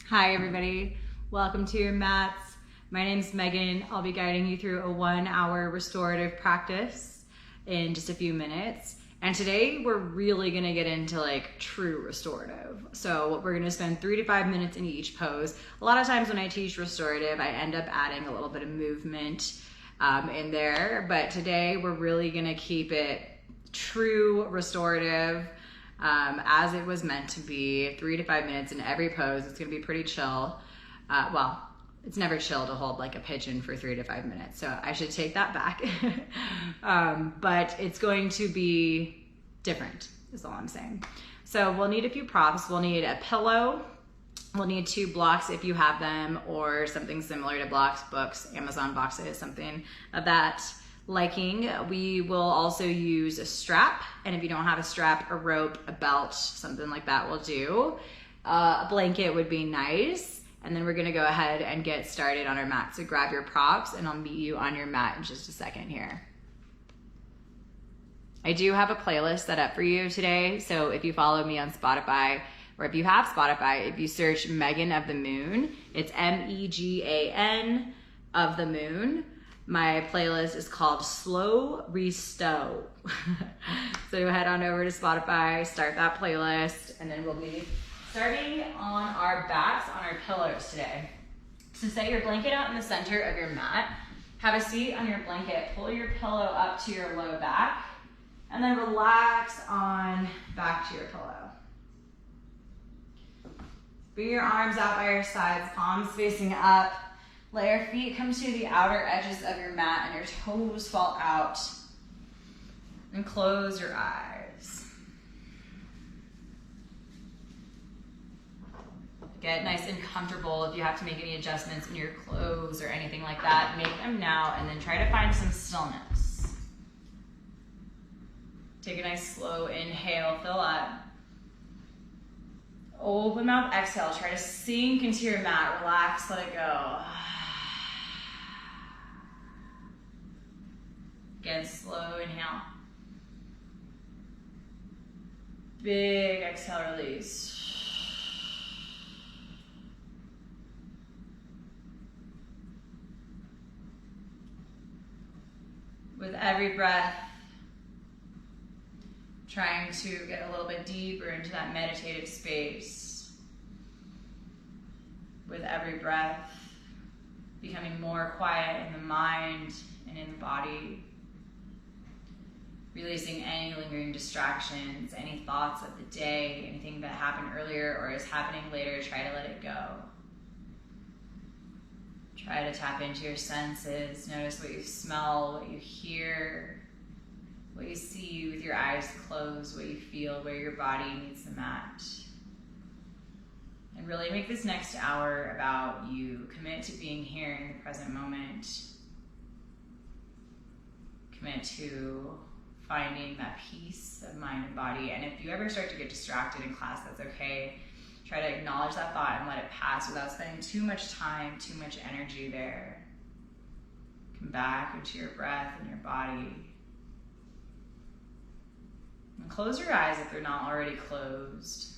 Hi everybody, welcome to your mats. My name's Megan. I'll be guiding you through a 1-hour restorative practice in just a few minutes. And today we're really gonna get into like true restorative. So we're gonna spend 3 to 5 minutes in each pose. A lot of times when I teach restorative, I end up adding a little bit of movement in there, but today we're really gonna keep it true restorative. As it was meant to be, 3 to 5 minutes in every pose. It's gonna be pretty chill. Well, it's never chill to hold like a pigeon for 3 to 5 minutes, so I should take that back. But it's going to be different, is all I'm saying. So we'll need a few props. We'll need a pillow. We'll need 2 blocks if you have them, or something similar to blocks, books, Amazon boxes, something of that liking. We will also use a strap, and if you don't have a strap, a rope, a belt, something like that will do. A blanket would be nice, and then we're gonna go ahead and get started on our mat. So grab your props and I'll meet you on your mat in just a second here. I do have a playlist set up for you today, so if you follow me on Spotify, or if you have Spotify, if you search Megan of the Moon, it's MEGAN of the Moon. My playlist is called Slow Resto. So head on over to Spotify, start that playlist, and then we'll be starting on our backs, on our pillows today. So set your blanket out in the center of your mat. Have a seat on your blanket. Pull your pillow up to your low back, and then relax on back to your pillow. Bring your arms out by your sides, palms facing up. Let your feet come to the outer edges of your mat and your toes fall out. And close your eyes. Get nice and comfortable. If you have to make any adjustments in your clothes or anything like that, make them now, and then try to find some stillness. Take a nice slow inhale, fill up. Open mouth, exhale. Try to sink into your mat. Relax, let it go. Again, slow inhale. Big exhale, release. With every breath, trying to get a little bit deeper into that meditative space. With every breath, becoming more quiet in the mind and in the body. Releasing any lingering distractions, any thoughts of the day, anything that happened earlier or is happening later, try to let it go. Try to tap into your senses. Notice what you smell, what you hear, what you see with your eyes closed, what you feel, where your body meets the mat. And really make this next hour about you. Commit to being here in the present moment. Commit to finding that peace of mind and body. And if you ever start to get distracted in class, that's okay. Try to acknowledge that thought and let it pass without spending too much time, too much energy there. Come back into your breath and your body. And close your eyes if they're not already closed.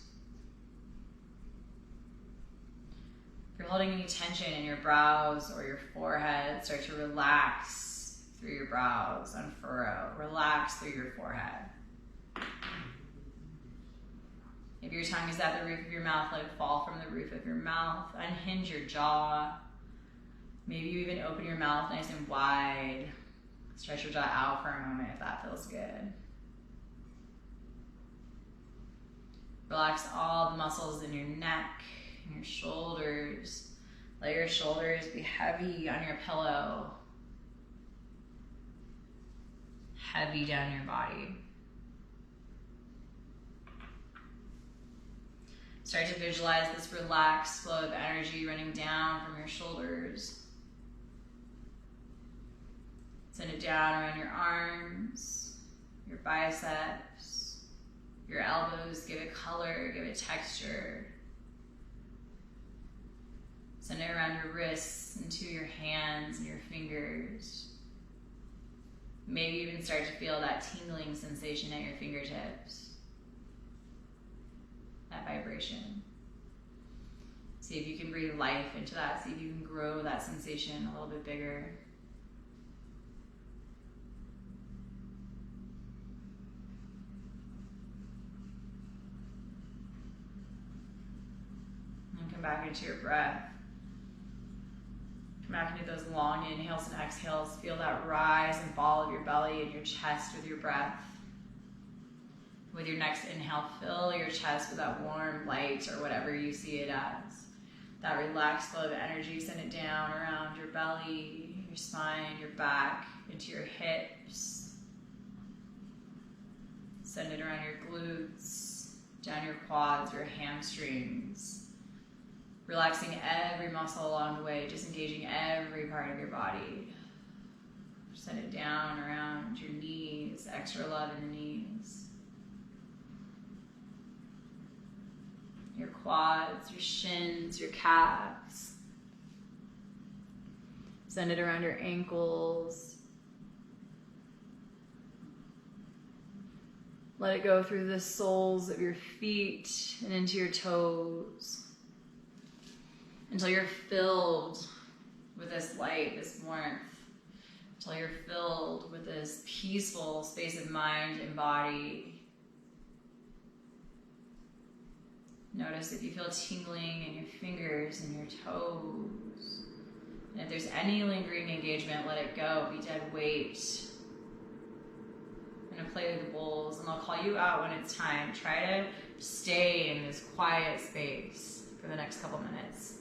If you're holding any tension in your brows or your forehead, start to relax through your brows, unfurrow. Relax through your forehead. If your tongue is at the roof of your mouth, let it fall from the roof of your mouth. Unhinge your jaw. Maybe you even open your mouth nice and wide. Stretch your jaw out for a moment if that feels good. Relax all the muscles in your neck and your shoulders. Let your shoulders be heavy on your pillow. Heavy down your body. Start to visualize this relaxed flow of energy running down from your shoulders. Send it down around your arms, your biceps, your elbows. Give it color, give it texture. Send it around your wrists, into your hands and your fingers. Maybe even start to feel that tingling sensation at your fingertips. That vibration. See if you can breathe life into that. See if you can grow that sensation a little bit bigger. And come back into your breath. Come back into those long inhales and exhales. Feel that rise and fall of your belly and your chest with your breath. With your next inhale, fill your chest with that warm light or whatever you see it as. That relaxed flow of energy, send it down around your belly, your spine, your back, into your hips. Send it around your glutes, down your quads, your hamstrings. Relaxing every muscle along the way, just engaging every part of your body. Send it down around your knees, extra love in the knees. Your quads, your shins, your calves. Send it around your ankles. Let it go through the soles of your feet and into your toes until you're filled with this light, this warmth, until you're filled with this peaceful space of mind and body. Notice if you feel tingling in your fingers and your toes. And if there's any lingering engagement, let it go. Be dead weight. I'm going to play with the bowls, and I'll call you out when it's time. Try to stay in this quiet space for the next couple minutes.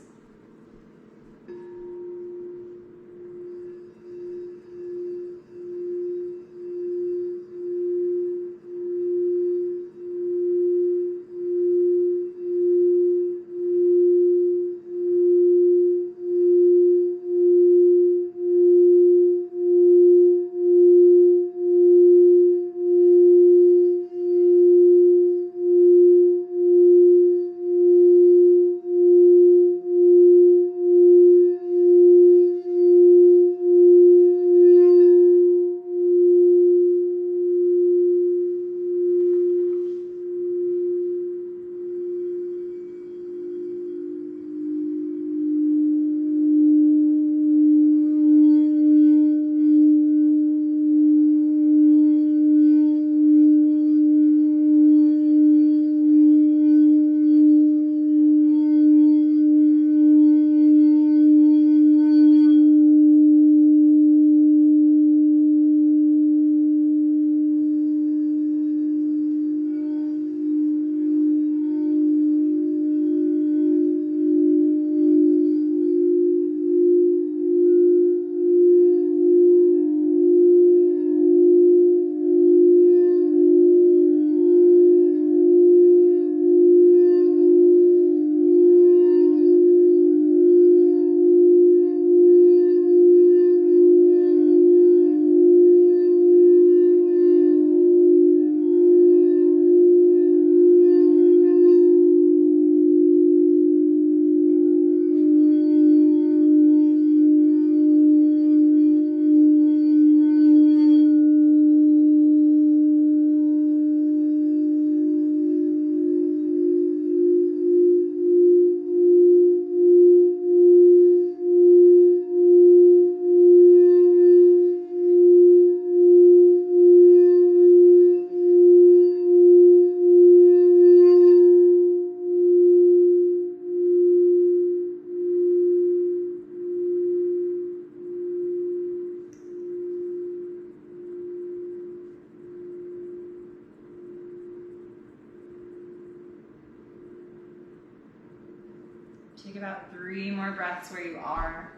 Take about 3 more breaths where you are.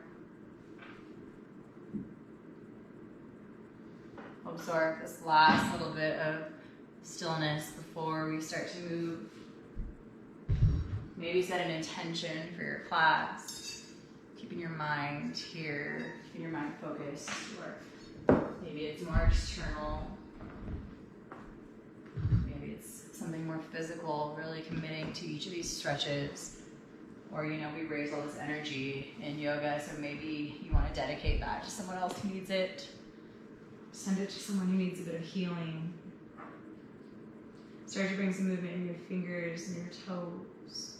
Absorb this last little bit of stillness before we start to move. Maybe set an intention for your class. Keeping your mind here, keeping your mind focused, or maybe it's more external. Maybe it's something more physical, really committing to each of these stretches. Or, we raise all this energy in yoga, so maybe you want to dedicate that to someone else who needs it. Send it to someone who needs a bit of healing. Start to bring some movement in your fingers and your toes.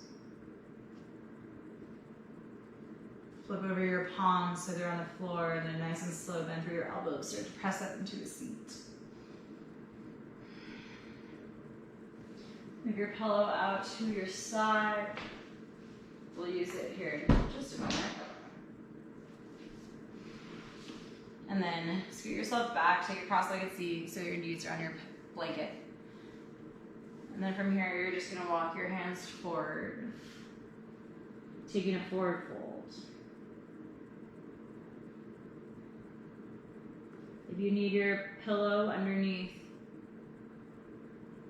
Flip over your palms so they're on the floor, and then nice and slow bend through your elbows. Start to press up into a seat. Move your pillow out to your side. We'll use it here in just a moment. And then scoot yourself back, take a cross-legged seat so your knees are on your blanket. And then from here, you're just gonna walk your hands forward, taking a forward fold. If you need your pillow underneath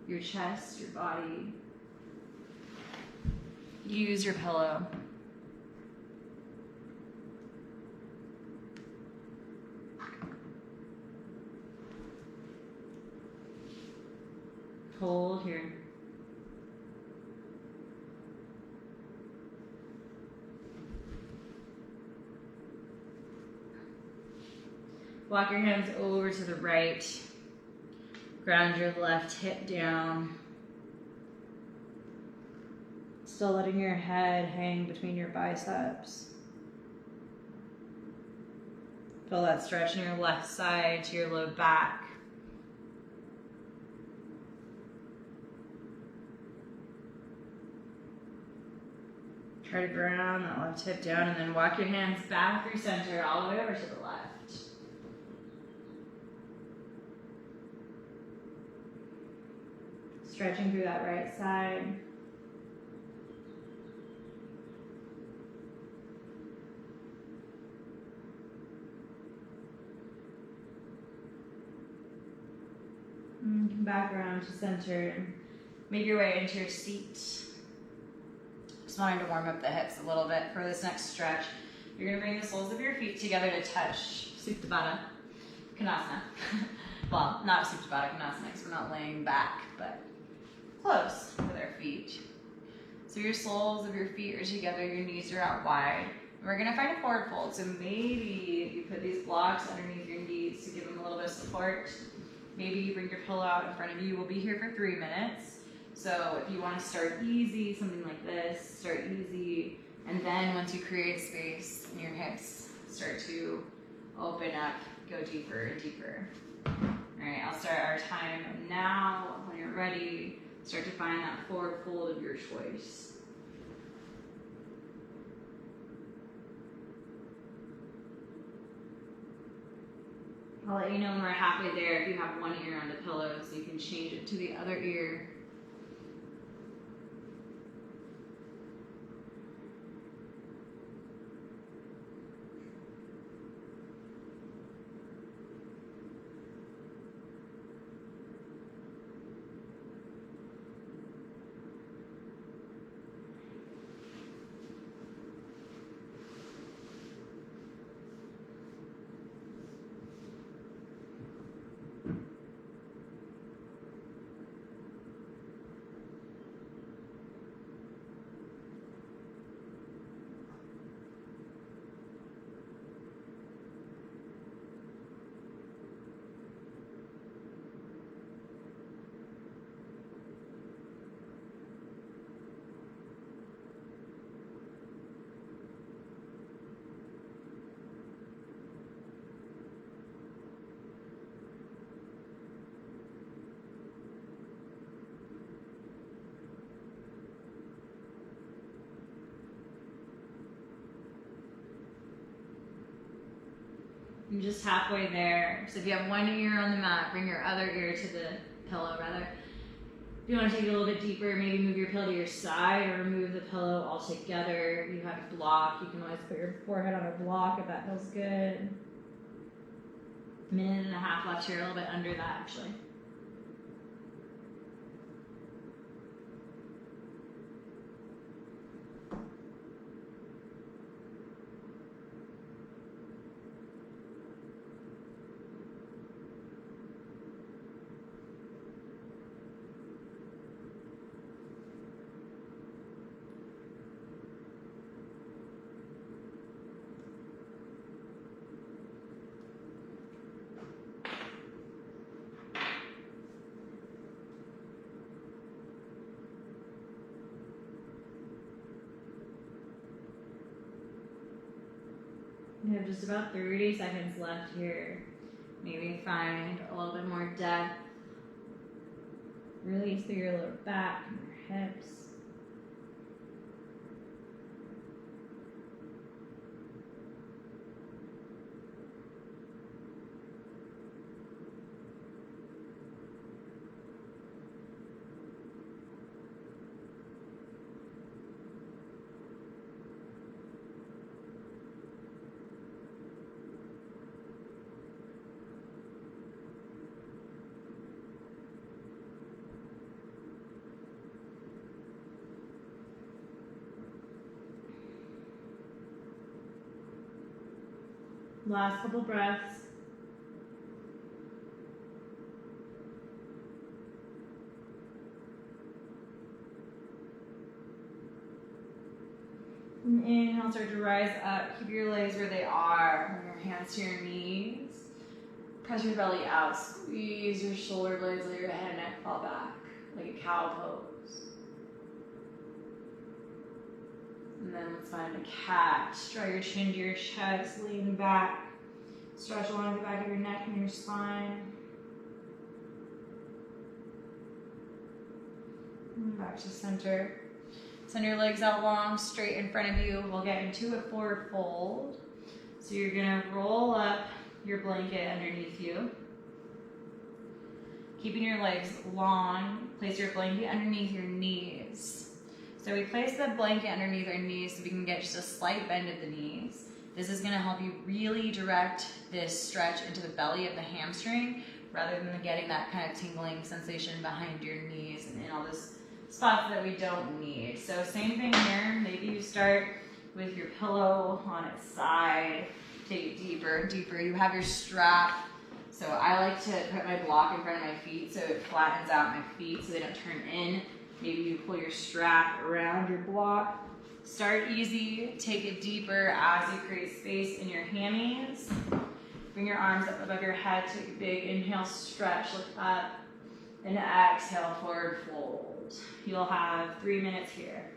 your chest, your body, use your pillow. Hold here. Walk your hands over to the right. Ground your left hip down. Still letting your head hang between your biceps. Feel that stretch in your left side to your low back. Try to ground that left hip down, and then walk your hands back through center all the way over to the left. Stretching through that right side. And come back around to center and make your way into your seat. Just wanting to warm up the hips a little bit for this next stretch. You're going to bring the soles of your feet together to touch Supta Baddha Konasana. Well, not Supta Baddha Konasana because we're not laying back, but close with our feet. So your soles of your feet are together, your knees are out wide. And we're going to find a forward fold. So maybe you put these blocks underneath your knees to give them a little bit of support. Maybe you bring your pillow out in front of you. We'll be here for 3 minutes. So if you want to start easy, something like this, start easy. And then once you create space in your hips, start to open up, go deeper and deeper. All right, I'll start our time now. When you're ready, start to find that forward fold of your choice. I'll let you know when we're halfway there if you have one ear on the pillow so you can change it to the other ear. I'm just halfway there. So if you have one ear on the mat, bring your other ear to the pillow rather. If you want to take it a little bit deeper, maybe move your pillow to your side or remove the pillow altogether. You have a block. You can always put your forehead on a block if that feels good. 1.5 minutes left here, a little bit under that actually. We have just about 30 seconds left here. Maybe find a little bit more depth. Release through your lower back and your hips. Last couple breaths. And inhale, start to rise up. Keep your legs where they are. Bring your hands to your knees. Press your belly out. Squeeze your shoulder blades. Let your head and neck fall back like a cow pose. And then let's find a cat. Draw your chin to your chest. Lean back. Stretch along the back of your neck and your spine. And back to center. Send your legs out long, straight in front of you. We'll get into a forward fold. So you're gonna roll up your blanket underneath you. Keeping your legs long, place your blanket underneath your knees. So we place the blanket underneath our knees so we can get just a slight bend at the knees. This is gonna help you really direct this stretch into the belly of the hamstring rather than getting that kind of tingling sensation behind your knees and in all those spots that we don't need. So same thing here. Maybe you start with your pillow on its side. Take it deeper and deeper. You have your strap. So I like to put my block in front of my feet so it flattens out my feet so they don't turn in. Maybe you pull your strap around your block. Start easy, take it deeper as you create space in your hammies. Bring your arms up above your head, take a big inhale, stretch, look up, and exhale, forward fold. You'll have 3 minutes here.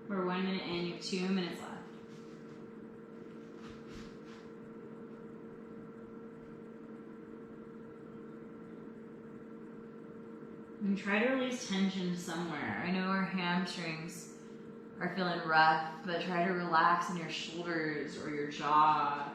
We're 1 minute in, you have 2 minutes left. And try to release tension somewhere. I know our hamstrings are feeling rough, but try to relax in your shoulders or your jaw.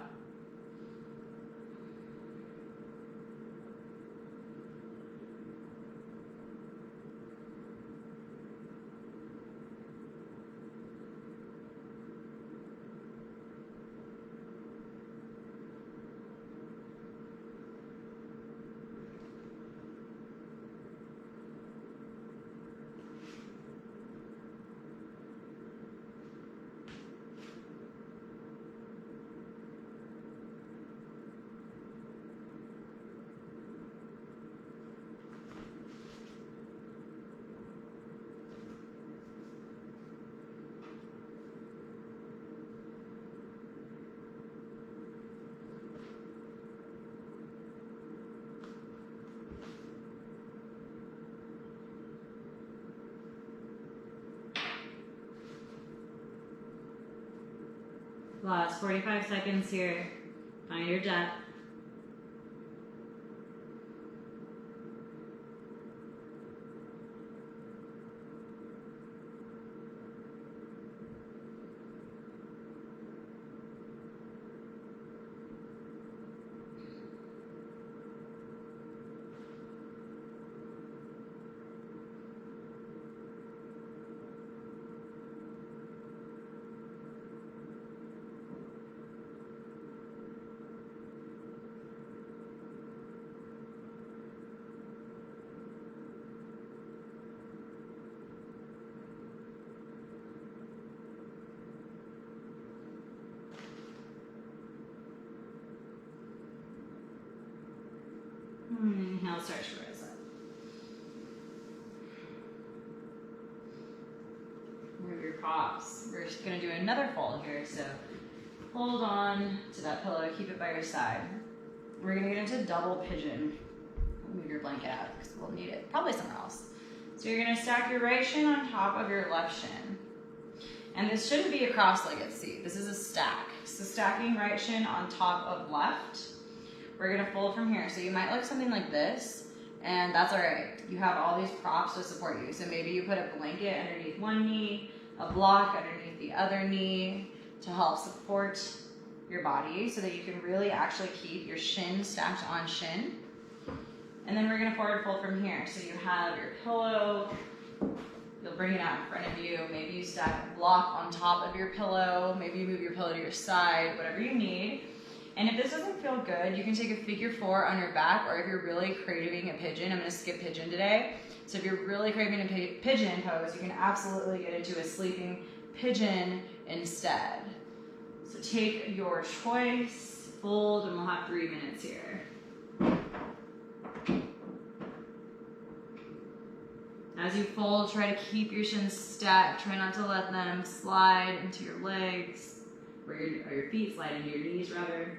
Last 45 seconds here. Find your depth. Inhale, start to rise up. Move your props. We're just gonna do another fold here, so hold on to that pillow, keep it by your side. We're gonna get into double pigeon. Move your blanket out because we'll need it, probably somewhere else. So you're gonna stack your right shin on top of your left shin. And this shouldn't be a cross-legged seat, this is a stack. So stacking right shin on top of left. We're gonna fold from here. So you might look something like this, and that's all right. You have all these props to support you. So maybe you put a blanket underneath one knee, a block underneath the other knee to help support your body so that you can really actually keep your shin stacked on shin. And then we're gonna forward fold from here. So you have your pillow, you'll bring it out in front of you. Maybe you stack a block on top of your pillow. Maybe you move your pillow to your side, whatever you need. And if this doesn't feel good, you can take a figure 4 on your back, or if you're really craving a pigeon, I'm gonna skip pigeon today. So if you're really craving a pigeon pose, you can absolutely get into a sleeping pigeon instead. So take your choice, fold, and we'll have 3 minutes here. As you fold, try to keep your shins stacked. Try not to let them slide into your legs, or your feet slide into your knees, rather.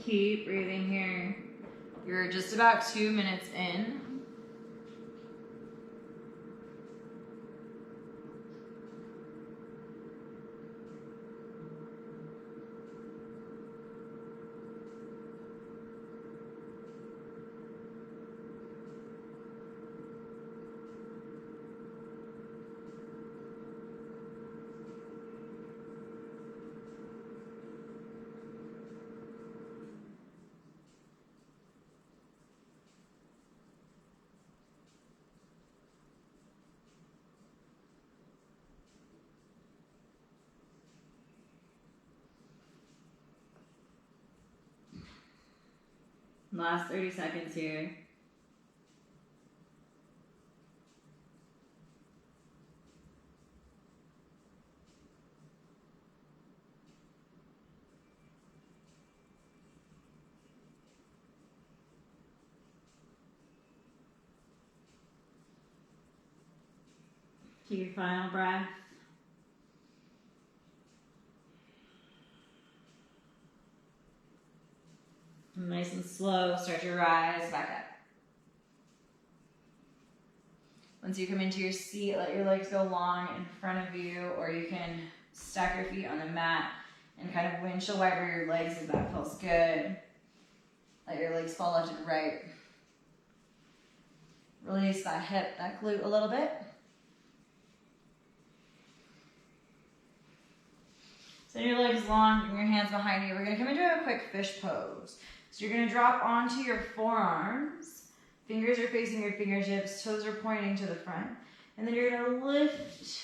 Keep breathing here. You're just about 2 minutes in. Last 30 seconds here. Take your final breath. Nice and slow, start to rise back up. Once you come into your seat, let your legs go long in front of you, or you can stack your feet on the mat and kind of windshield wiper your legs if that feels good. Let your legs fall left and right. Release that hip, that glute a little bit. Send your legs long, bring your hands behind you. We're gonna come into a quick fish pose. So you're gonna drop onto your forearms. Fingers are facing your fingertips, toes are pointing to the front. And then you're gonna lift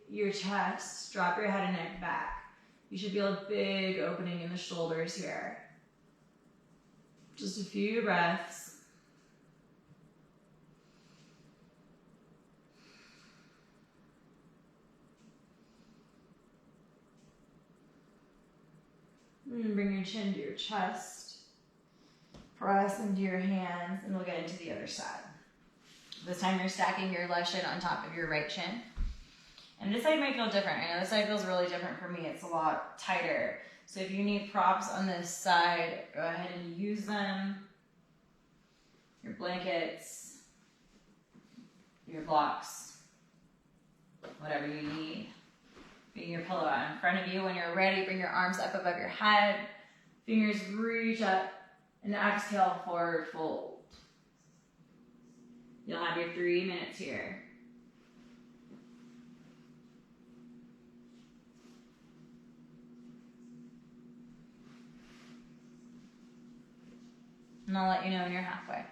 your chest, drop your head and neck back. You should feel a big opening in the shoulders here. Just a few breaths. And bring your chin to your chest. Press into your hands, and we'll get into the other side. This time you're stacking your left shin on top of your right shin. And this side might feel different. I know this side feels really different for me. It's a lot tighter. So if you need props on this side, go ahead and use them. Your blankets, your blocks, whatever you need. Bring your pillow out in front of you. When you're ready, bring your arms up above your head. Fingers reach up, and exhale, forward fold. You'll have your 3 minutes here. And I'll let you know when you're halfway.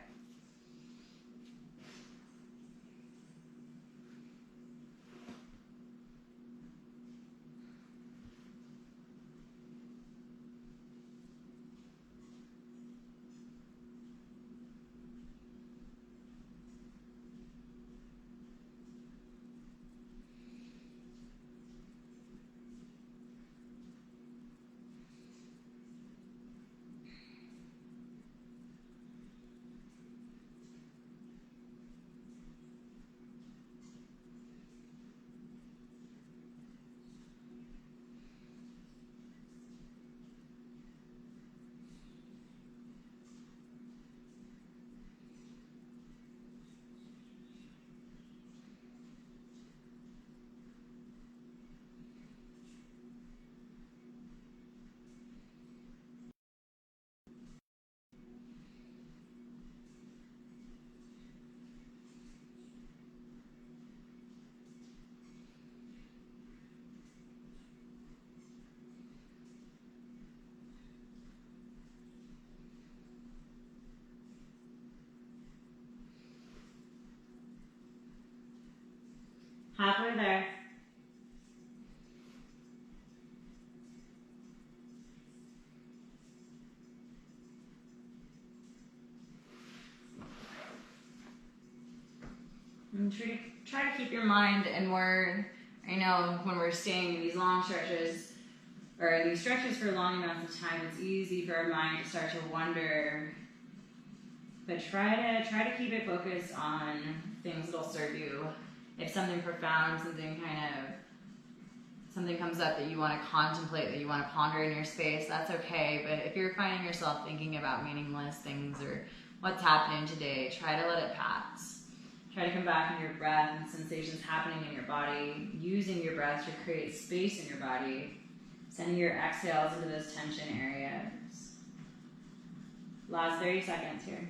Halfway there. And try to keep your mind inward. I know when we're staying in these long stretches, or these stretches for long amounts of time, it's easy for our mind to start to wander. But try to keep it focused on things that'll serve you. If something profound, something comes up that you want to contemplate, that you want to ponder in your space, that's okay. But if you're finding yourself thinking about meaningless things or what's happening today, try to let it pass. Try to come back in your breath and sensations happening in your body, using your breath to create space in your body, sending your exhales into those tension areas. Last 30 seconds here.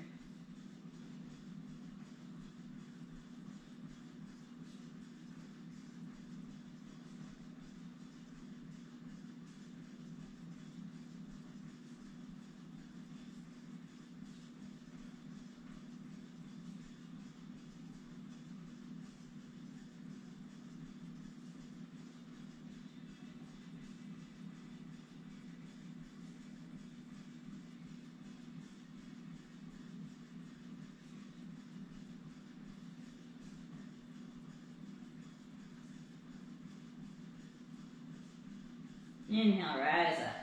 Inhale, rise up.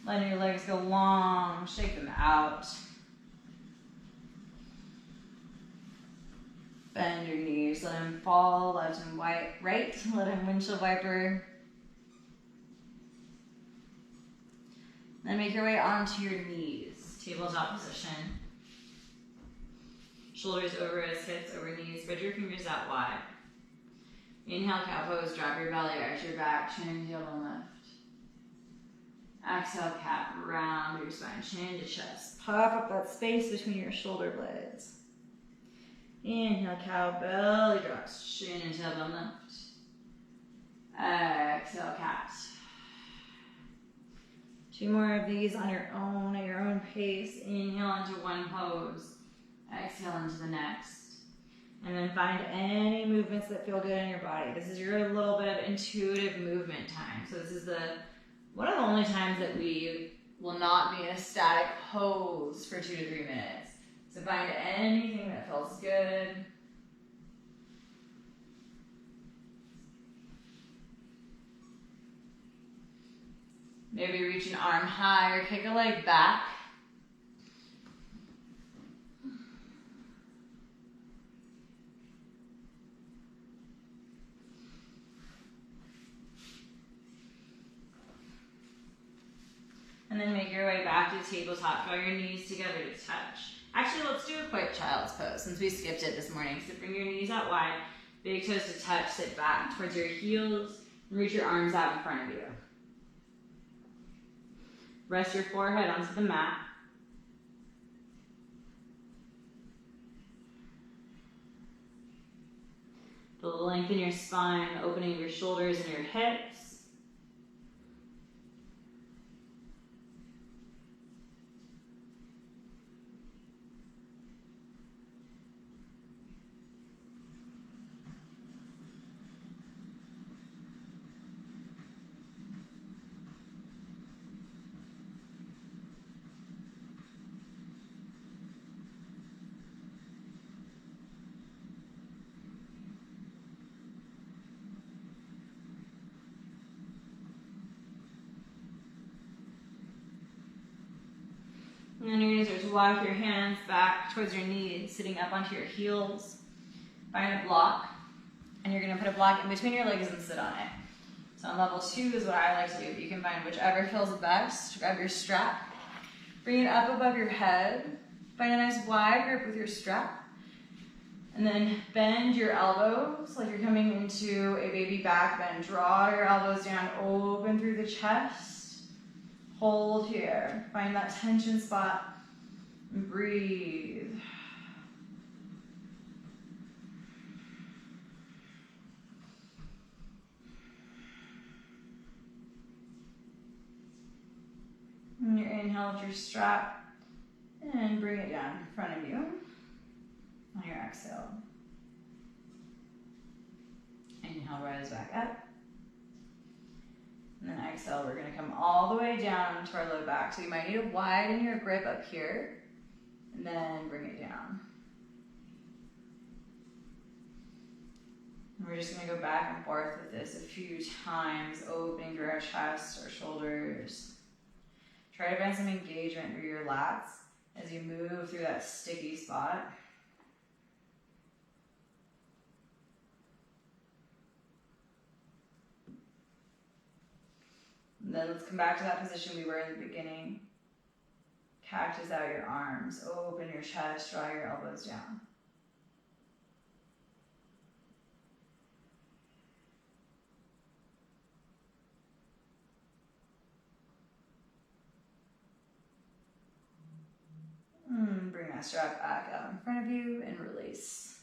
Letting your legs go long, shake them out. Bend your knees, let them fall, left and right, let them windshield wiper. Then make your way onto your knees, tabletop position. Shoulders over us, hips over knees, spread your fingers out wide. Inhale, cow pose, drop your belly, arch your back, chin and tailbone lift. Exhale, cat, round your spine, chin to chest. Puff up that space between your shoulder blades. Inhale, cow, belly drops, chin and tailbone lift. Exhale, cat. 2 more of these on your own, at your own pace. Inhale into one pose. Exhale into the next. And then find any movements that feel good in your body. This is your little bit of intuitive movement time. So this is one of the only times that we will not be in a static pose for 2 to 3 minutes. So find anything that feels good. Maybe reach an arm high or kick a leg back. And then make your way back to tabletop. Draw your knees together to touch. Actually, let's do a quick child's pose since we skipped it this morning. So bring your knees out wide, big toes to touch, sit back towards your heels, and reach your arms out in front of you. Rest your forehead onto the mat. Lengthen your spine, opening your shoulders and your hips. And then you're going to just walk your hands back towards your knees, sitting up onto your heels. Find a block, and you're going to put a block in between your legs and sit on it. So on level 2 is what I like to do, but you can find whichever feels best. Grab your strap, bring it up above your head. Find a nice wide grip with your strap. And then bend your elbows like you're coming into a baby back bend. Draw your elbows down, open through the chest. Hold here. Find that tension spot and breathe. And your inhale with your strap and bring it down in front of you. On your exhale. Inhale, rise back up. And then exhale, we're going to come all the way down to our low back. So you might need to widen your grip up here, and then bring it down. And we're just going to go back and forth with this a few times, opening through our chest, our shoulders. Try to find some engagement through your lats as you move through that sticky spot. And then let's come back to that position we were in the beginning. Cactus out your arms, open your chest, draw your elbows down. Bring that strap back out in front of you and release.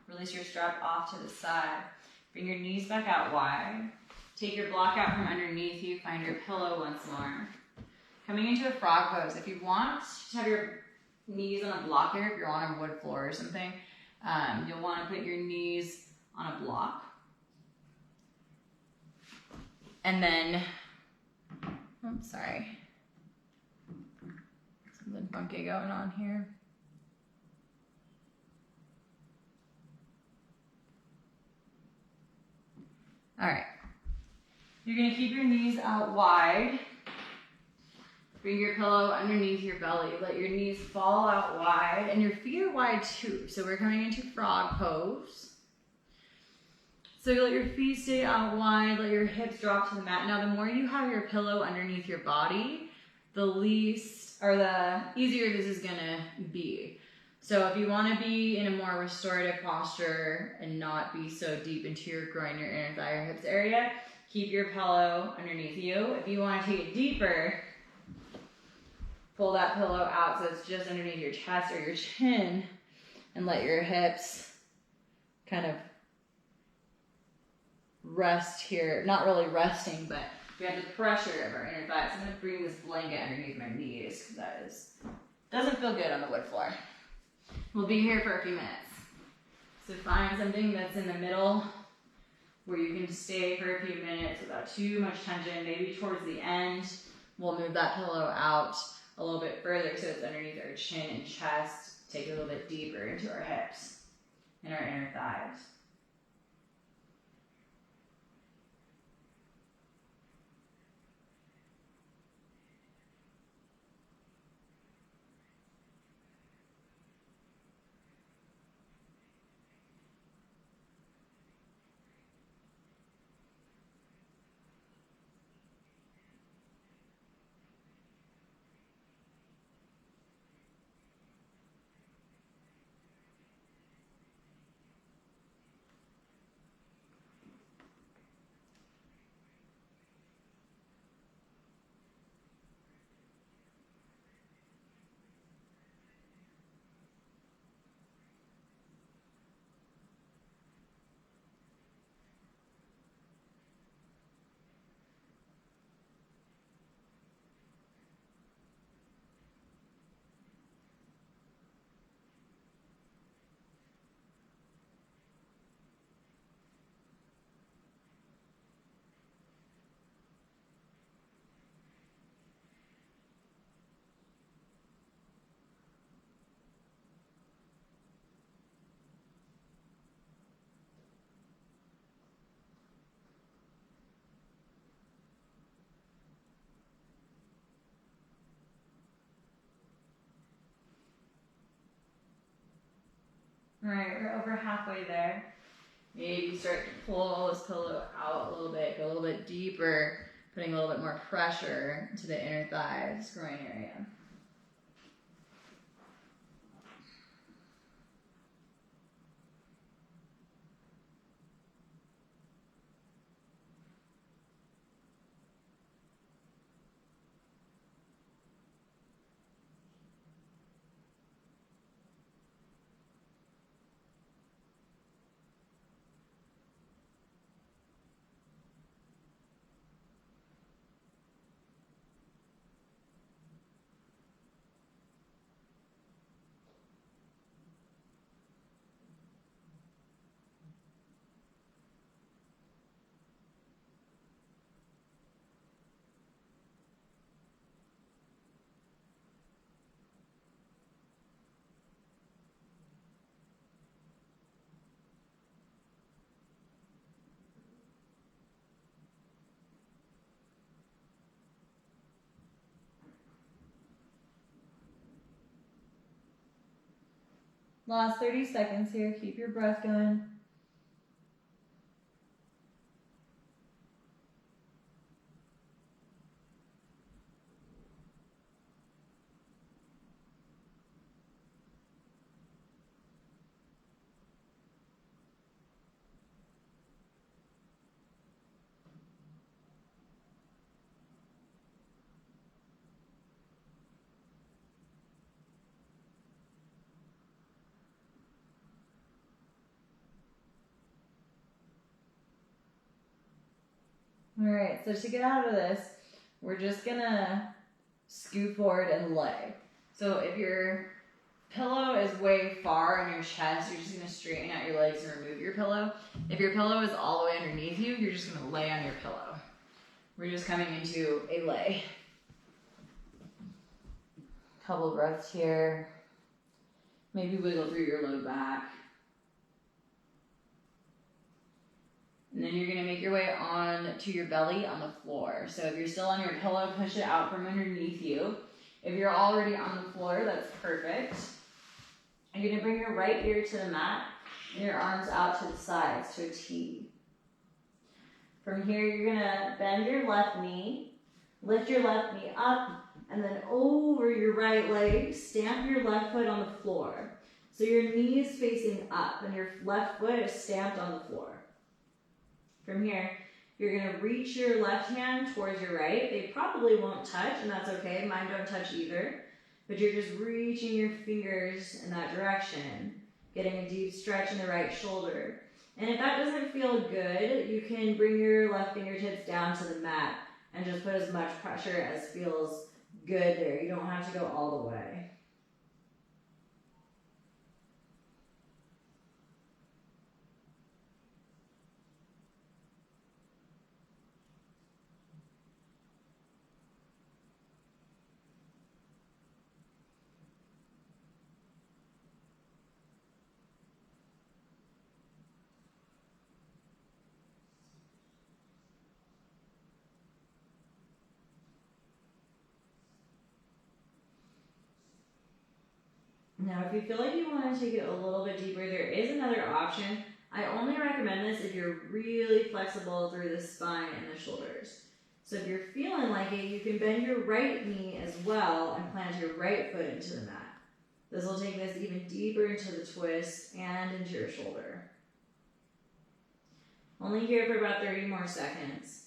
Release your strap off to the side. Bring your knees back out wide. Take your block out from underneath you. Find your pillow once more. Coming into a frog pose. If you want to have your knees on a block here, if you're on a wood floor or something, you'll want to put your knees on a block. And then, sorry. Something funky going on here. All right. You're going to keep your knees out wide. Bring your pillow underneath your belly. Let your knees fall out wide, and your feet are wide too. So we're coming into frog pose. So you let your feet stay out wide, let your hips drop to the mat. Now, the more you have your pillow underneath your body, the easier this is gonna be. So if you wanna be in a more restorative posture and not be so deep into your groin, your inner thigh, your hips area, keep your pillow underneath you. If you wanna take it deeper, pull that pillow out so it's just underneath your chest or your chin, and let your hips kind of rest here. Not really resting, but we have the pressure of our inner thighs. I'm going to bring this blanket underneath my knees because that doesn't feel good on the wood floor. We'll be here for a few minutes. So find something that's in the middle where you can stay for a few minutes without too much tension. Maybe towards the end, we'll move that pillow out a little bit further so it's underneath our chin and chest. Take it a little bit deeper into our hips and our inner thighs. All right, we're over halfway there. Maybe you start to pull this pillow out a little bit, go a little bit deeper, putting a little bit more pressure into the inner thighs, groin area. Last 30 seconds here. Keep your breath going. All right, so to get out of this, we're just gonna scoot forward and lay. So if your pillow is way far in your chest, you're just gonna straighten out your legs and remove your pillow. If your pillow is all the way underneath you, you're just gonna lay on your pillow. We're just coming into a lay. Couple breaths here. Maybe wiggle through your low back. And then you're gonna make your way on to your belly on the floor. So if you're still on your pillow, push it out from underneath you. If you're already on the floor, that's perfect. You're gonna bring your right ear to the mat and your arms out to the sides to a T. From here, you're gonna bend your left knee, lift your left knee up, and then over your right leg, stamp your left foot on the floor. So your knee is facing up and your left foot is stamped on the floor. From here, you're gonna reach your left hand towards your right. They probably won't touch, and that's okay. Mine don't touch either. But you're just reaching your fingers in that direction, getting a deep stretch in the right shoulder. And if that doesn't feel good, you can bring your left fingertips down to the mat and just put as much pressure as feels good there. You don't have to go all the way. Now, if you feel like you want to take it a little bit deeper, there is another option. I only recommend this if you're really flexible through the spine and the shoulders. So if you're feeling like it, you can bend your right knee as well and plant your right foot into the mat. This will take this even deeper into the twist and into your shoulder. Only here for about 30 more seconds.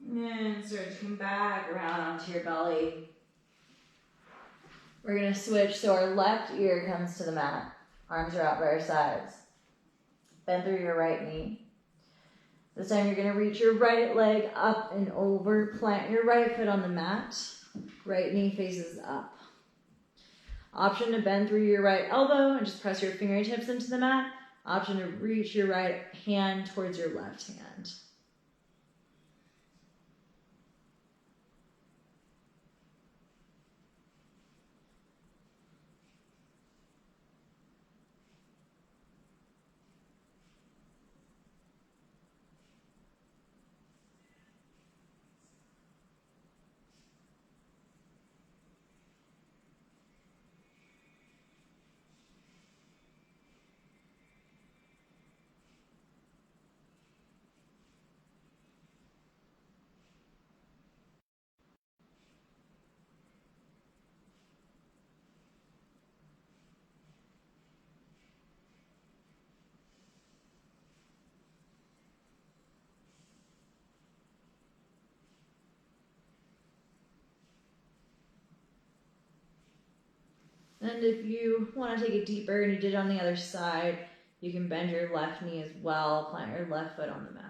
And start to come back around onto your belly. We're going to switch so our left ear comes to the mat. Arms are out by our sides. Bend through your right knee. This time you're going to reach your right leg up and over. Plant your right foot on the mat. Right knee faces up. Option to bend through your right elbow and just press your fingertips into the mat. Option to reach your right hand towards your left hand. And if you want to take it deeper and you did it on the other side, you can bend your left knee as well, plant your left foot on the mat.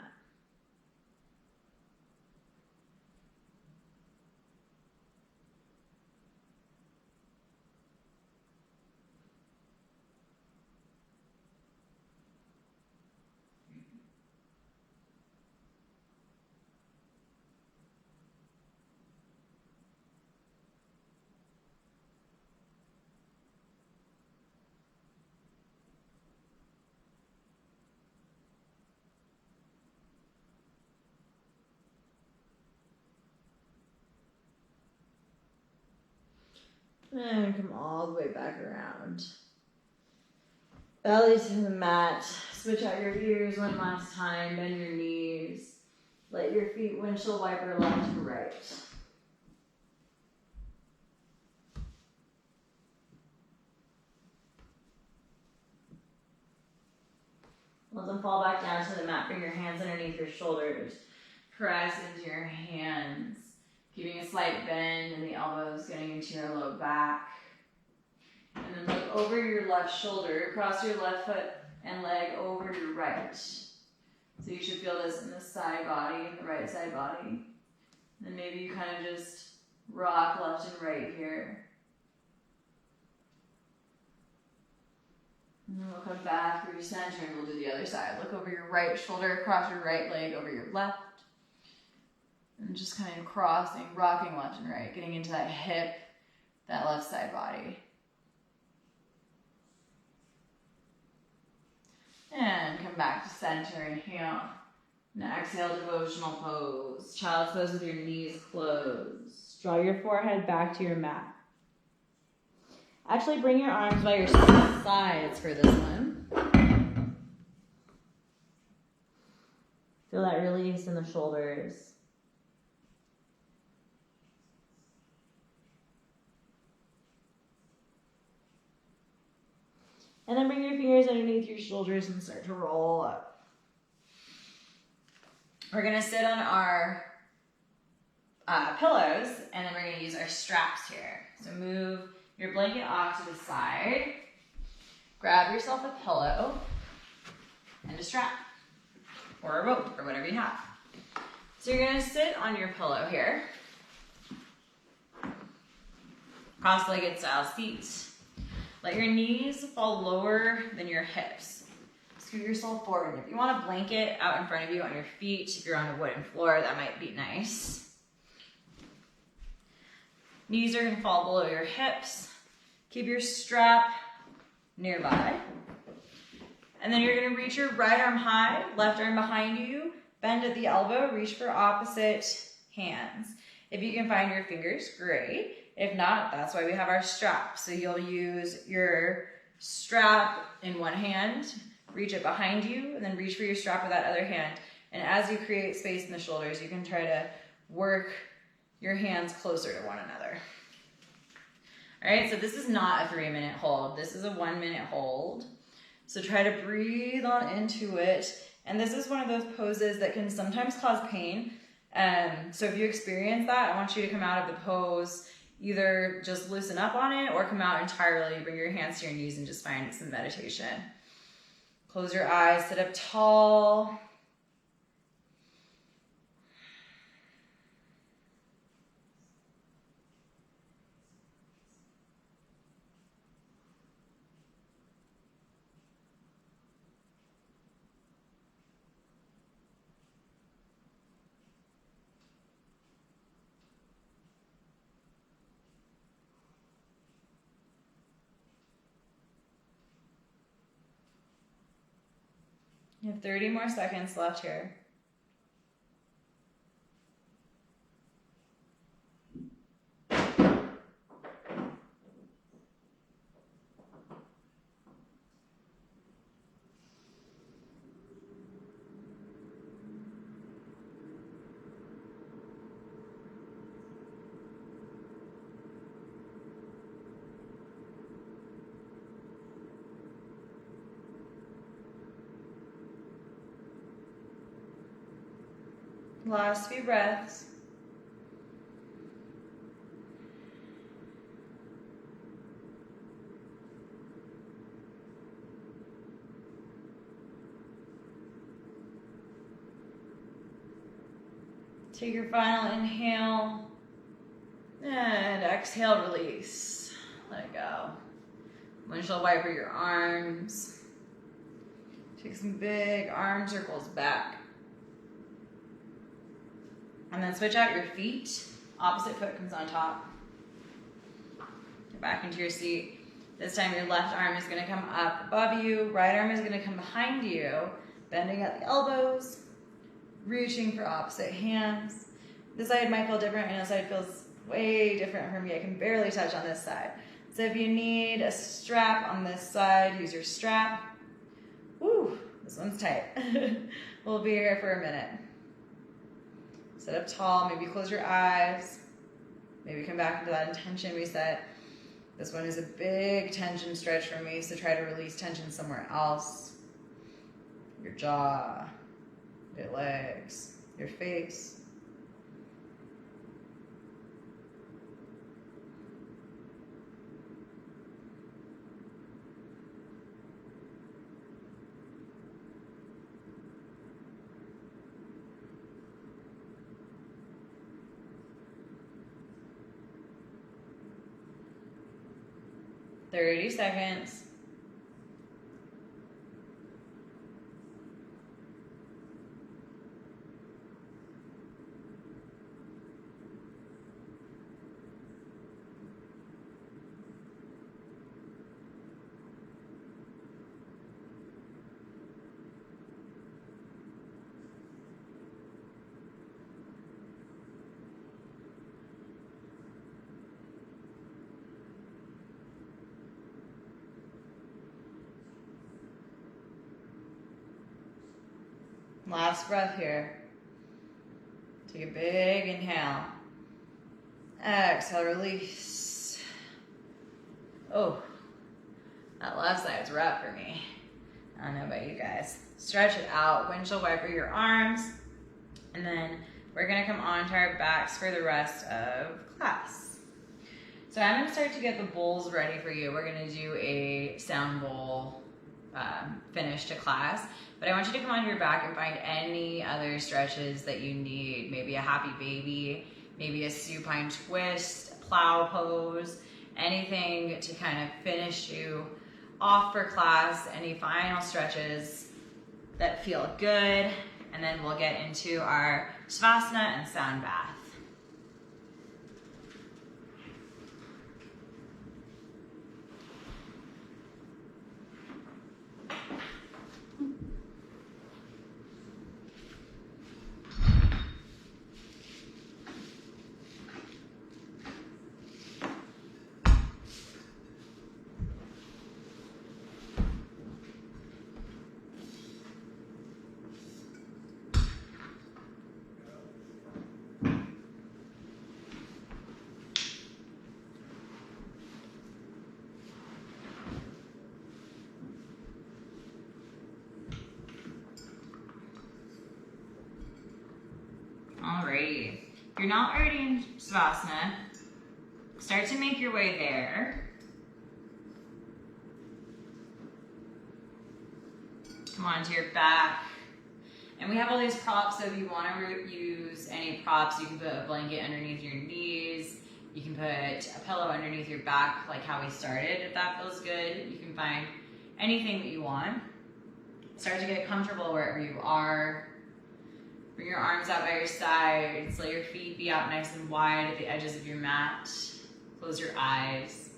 And come all the way back around. Belly to the mat. Switch out your ears one last time. Bend your knees. Let your feet windshield wiper left to right. Let them fall back down to the mat. Bring your hands underneath your shoulders. Press into your hands. Keeping a slight bend in the elbows, getting into your low back. And then look over your left shoulder, cross your left foot and leg over your right. So you should feel this in the side body, the right side body. And maybe you kind of just rock left and right here. And then we'll come back through center and we'll do the other side. Look over your right shoulder, cross your right leg over your left. And just kind of crossing, rocking left and right, getting into that hip, that left side body. And come back to center, inhale. Now exhale, devotional pose. Child's pose with your knees closed. Draw your forehead back to your mat. Actually, bring your arms by your sides for this one. Feel that release in the shoulders. And then bring your fingers underneath your shoulders and start to roll up. We're gonna sit on our pillows, and then we're gonna use our straps here. So move your blanket off to the side. Grab yourself a pillow and a strap, or a rope, or whatever you have. So you're gonna sit on your pillow here. Cross-legged style seat. Let your knees fall lower than your hips. Scoot yourself forward. If you want a blanket out in front of you on your feet, if you're on a wooden floor, that might be nice. Knees are gonna fall below your hips. Keep your strap nearby. And then you're gonna reach your right arm high, left arm behind you, bend at the elbow, reach for opposite hands. If you can find your fingers, great. If not, that's why we have our strap. So you'll use your strap in one hand, reach it behind you, and then reach for your strap with that other hand. And as you create space in the shoulders, you can try to work your hands closer to one another. All right, so this is not a 3-minute hold. This is a 1-minute hold. So try to breathe on into it. And this is one of those poses that can sometimes cause pain. So if you experience that, I want you to come out of the pose, either just loosen up on it or come out entirely, bring your hands to your knees and just find some meditation. Close your eyes, sit up tall. You have 30 more seconds left here. Last few breaths. Take your final inhale and exhale, release. Let it go. Windshield wiper your arms. Take some big arm circles back. And then switch out your feet. Opposite foot comes on top. Get back into your seat. This time your left arm is going to come up above you. Right arm is going to come behind you. Bending at the elbows. Reaching for opposite hands. This side might feel different, and this side feels way different for me. I can barely touch on this side. So if you need a strap on this side, use your strap. Woo, this one's tight. We'll be here for a minute. Sit up tall, maybe close your eyes. Maybe come back into that intention reset. This one is a big tension stretch for me, so try to release tension somewhere else. Your jaw, your legs, your face. Seconds. Last breath here. Take a big inhale. Exhale, release. Oh, that left side's rough for me. I don't know about you guys. Stretch it out. Windshield wiper your arms. And then we're going to come onto our backs for the rest of class. So I'm going to start to get the bowls ready for you. We're going to do a sound bowl finish to class. But I want you to come onto your back and find any other stretches that you need. Maybe a happy baby, maybe a supine twist, a plow pose, anything to kind of finish you off for class. Any final stretches that feel good. And then we'll get into our Savasana and sound bath. Alrighty, if you're not already in Savasana, start to make your way there. Come on to your back. And we have all these props, so if you want to use any props, you can put a blanket underneath your knees. You can put a pillow underneath your back, like how we started, if that feels good. You can find anything that you want. Start to get comfortable wherever you are. Bring your arms out by your sides. Let your feet be out nice and wide at the edges of your mat. Close your eyes.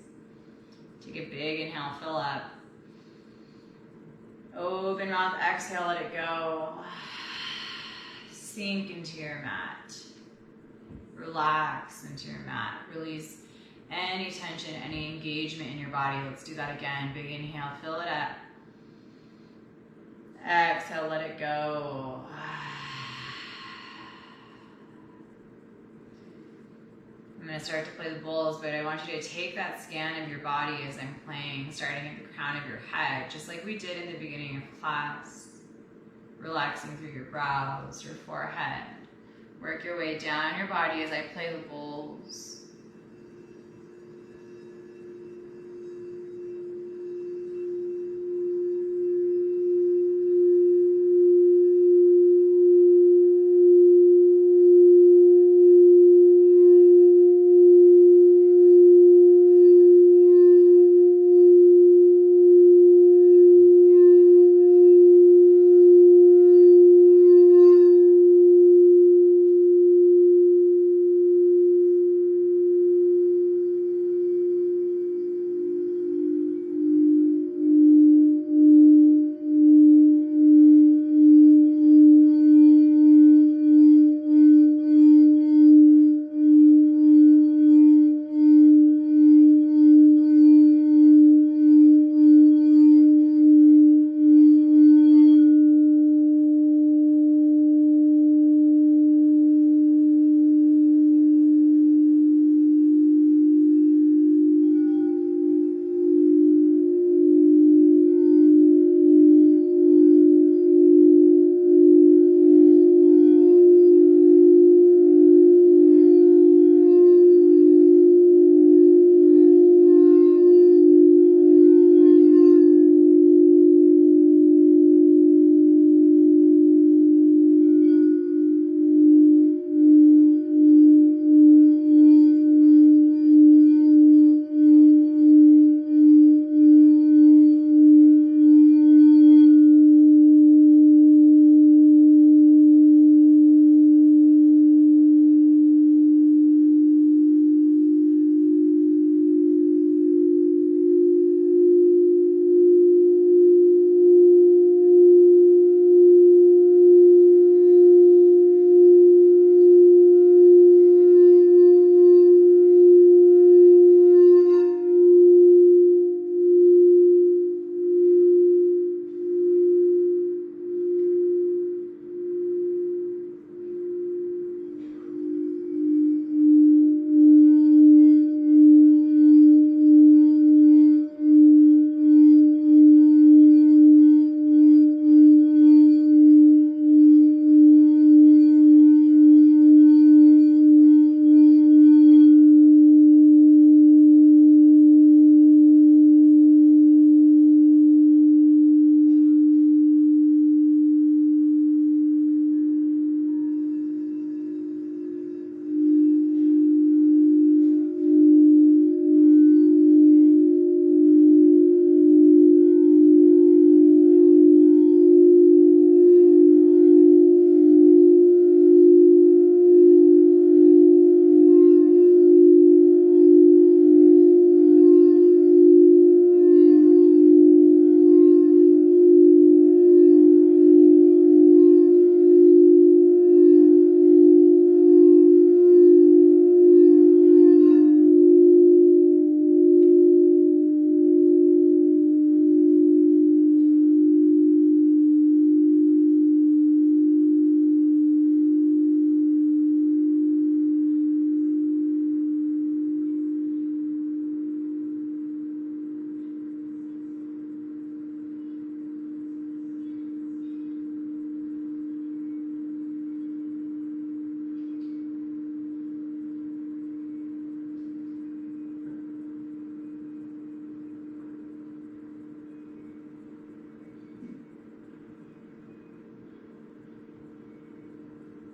Take a big inhale, fill up. Open mouth, exhale, let it go. Sink into your mat. Relax into your mat. Release any tension, any engagement in your body. Let's do that again. Big inhale, fill it up. Exhale, let it go. I'm going to start to play the bowls, but I want you to take that scan of your body as I'm playing, starting at the crown of your head, just like we did in the beginning of class. Relaxing through your brows, your forehead. Work your way down your body as I play the bowls.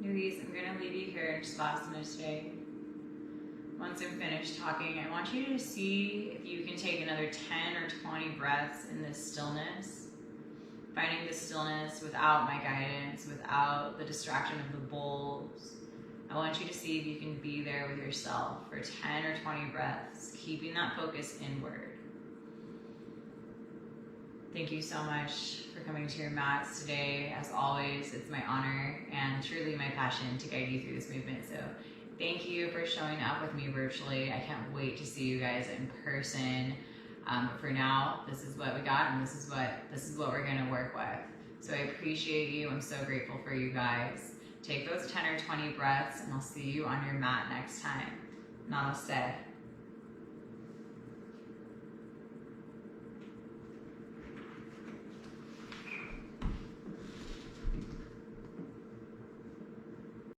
Release. I'm going to leave you here in Savasana today. Once I'm finished talking, I want you to see if you can take another 10 or 20 breaths in this stillness. Finding the stillness without my guidance, without the distraction of the bowls. I want you to see if you can be there with yourself for 10 or 20 breaths, keeping that focus inward. Thank you so much for coming to your mats today. As always, it's my honor and truly my passion to guide you through this movement. So thank you for showing up with me virtually. I can't wait to see you guys in person. But for now, this is what we got, and this is what we're gonna work with. So I appreciate you. I'm so grateful for you guys. Take those 10 or 20 breaths, and I'll see you on your mat next time. Namaste.